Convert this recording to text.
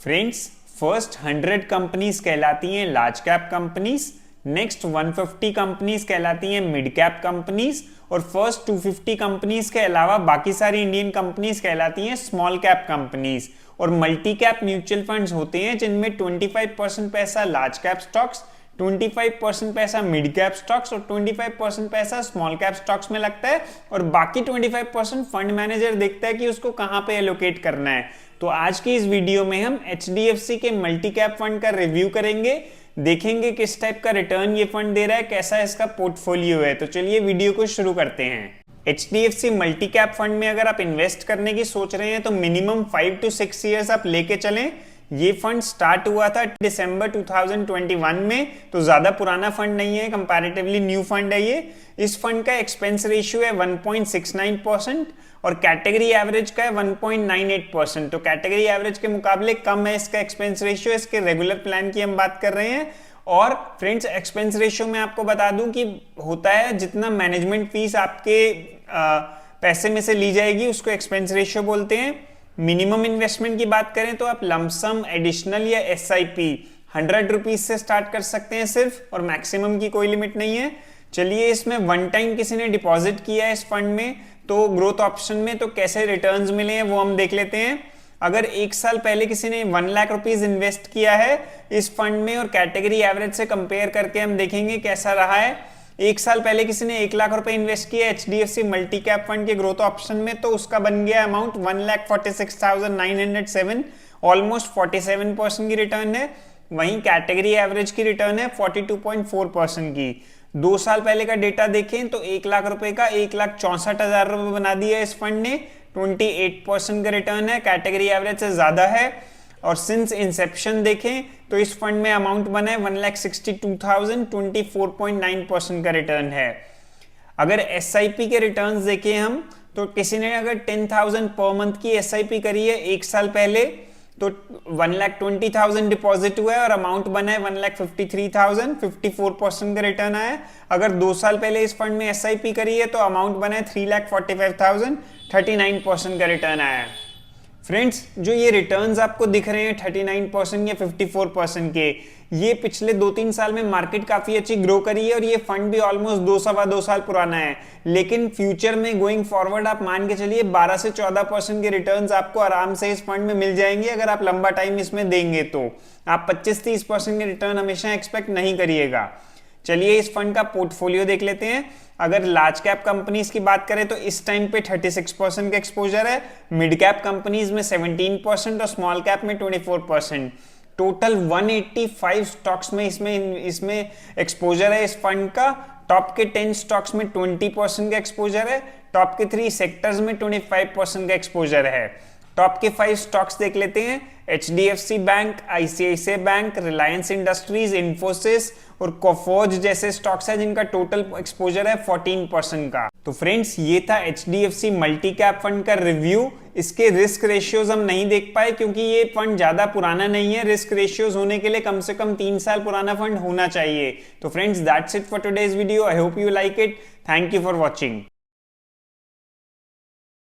Friends, first 100 companies कहलाती हैं large cap companies, next 150 companies कहलाती हैं मिड कैप कंपनीज और फर्स्ट 250 कंपनीज के अलावा बाकी सारी इंडियन कंपनीज कहलाती हैं स्मॉल कैप कंपनीज। और मल्टी कैप म्यूचुअल फंड्स होते हैं जिनमें 25% पैसा लार्ज कैप स्टॉक्स, 25% पैसा मिड कैप स्टॉक्स और 25% पैसा स्मॉल कैप स्टॉक्स में लगता है और बाकी 25% फंड मैनेजर देखता है कि उसको कहां पे एलोकेट करना है। तो आज की इस वीडियो में हम HDFC के मल्टी कैप फंड का रिव्यू करेंगे, देखेंगे किस टाइप का रिटर्न ये फंड दे रहा है, कैसा इसका पोर्टफोलियो है। तो चलिए वीडियो को शुरू करते हैं। HDFC मल्टी कैप फंड में अगर आप इन्वेस्ट करने की सोच रहे हैं तो मिनिमम 5 to 6 ईयर्स आप लेके चलें। ये फंड स्टार्ट हुआ था दिसंबर 2021 में, तो ज्यादा पुराना फंड नहीं है, कंपैरेटिवली न्यू फंड है ये। इस फंड का एक्सपेंस रेशियो है 1.69% और कैटेगरी एवरेज का है 1.98%। तो कैटेगरी एवरेज के मुकाबले कम है इसका एक्सपेंस रेशियो। इसके रेगुलर प्लान की हम बात कर रहे हैं। और फ्रेंड्स, एक्सपेंस रेशियो में आपको बता दूं कि होता है जितना मैनेजमेंट फीस आपके पैसे में से ली जाएगी उसको एक्सपेंस रेशियो बोलते हैं। मिनिमम इन्वेस्टमेंट की बात करें तो आप लमसम, एडिशनल या SIP 100 रुपीज से स्टार्ट कर सकते हैं सिर्फ, और मैक्सिमम की कोई लिमिट नहीं है। चलिए, इसमें वन टाइम किसी ने डिपॉजिट किया है इस फंड में तो ग्रोथ ऑप्शन में, तो कैसे रिटर्न्स मिले हैं वो हम देख लेते हैं। अगर एक साल पहले किसी ने 1 लाख रुपीज इन्वेस्ट किया है इस फंड में और कैटेगरी एवरेज से कंपेयर करके हम देखेंगे कैसा रहा है। एक साल पहले किसी ने 1 लाख रुपए इन्वेस्ट किया HDFC मल्टी कैप फंड के ग्रोथ ऑप्शन में, तो उसका बन गया अमाउंट 1,46,907, ऑलमोस्ट 47% की रिटर्न है। वहीं कैटेगरी एवरेज की रिटर्न है 42.4% की। 2 साल पहले का डेटा देखें तो 1 लाख रुपए का 1,64,000 रुपए बना दिया इस फंड ने, 28% का रिटर्न है, कैटेगरी एवरेज से ज्यादा है। और सिंस इंसेप्शन देखें तो इस फंड में अमाउंट बना है 1,62,000, 24.9% का रिटर्न है। अगर SIP के रिटर्न्स देखें हम तो किसी ने अगर 10,000 पर मंथ की SIP करी है एक साल पहले तो 1,20,000 डिपॉजिट हुआ है और अमाउंट बना है 1,53,000, 54% का रिटर्न आया है। अगर 2 साल पहले इस फंड में SIP करी है तो अमाउंट बना है 3,45,000, 39% का रिटर्न आया है। फ्रेंड्स, जो ये रिटर्न्स आपको दिख रहे हैं 39% या 54% के, ये पिछले 2-3 साल में मार्केट काफी अच्छी ग्रो करी है और ये फंड भी ऑलमोस्ट 2 साल पुराना है। लेकिन फ्यूचर में गोइंग फॉरवर्ड आप मान के चलिए 12 से 14% के रिटर्न्स आपको आराम से इस फंड में मिल जाएंगे अगर आप लंबा टाइम इसमें देंगे तो। आप 25-30% के रिटर्न हमेशा एक्सपेक्ट नहीं करिएगा। चलिए, इस फंड का पोर्टफोलियो देख लेते हैं। अगर लार्ज कैप कंपनीज की बात करें तो इस टाइम पे 36% का एक्सपोजर है, मिड कैप कंपनीज में 17% और स्मॉल कैप में 24%। टोटल 185 स्टॉक्स में इसमें एक्सपोजर है इस फंड का। टॉप के 10 स्टॉक्स में 20% का एक्सपोजर है, टॉप के 3 सेक्टर्स में 25% का एक्सपोजर है। टॉप के 5 स्टॉक्स देख लेते हैं। HDFC bank, ICICI bank, Reliance industries, Infosys और कोफोर्ज जैसे स्टॉक्स है जिनका टोटल एक्सपोजर है 14% का। तो फ्रेंड्स, ये था HDFC मल्टी कैप फंड का रिव्यू। इसके रिस्क रेशियोज हम नहीं देख पाए क्योंकि ये फंड ज्यादा पुराना नहीं है। रिस्क रेशियोज होने के लिए कम से कम 3 साल पुराना फंड होना चाहिए। तो friends, that's it for today's video. I hope you like it. Thank you for watching.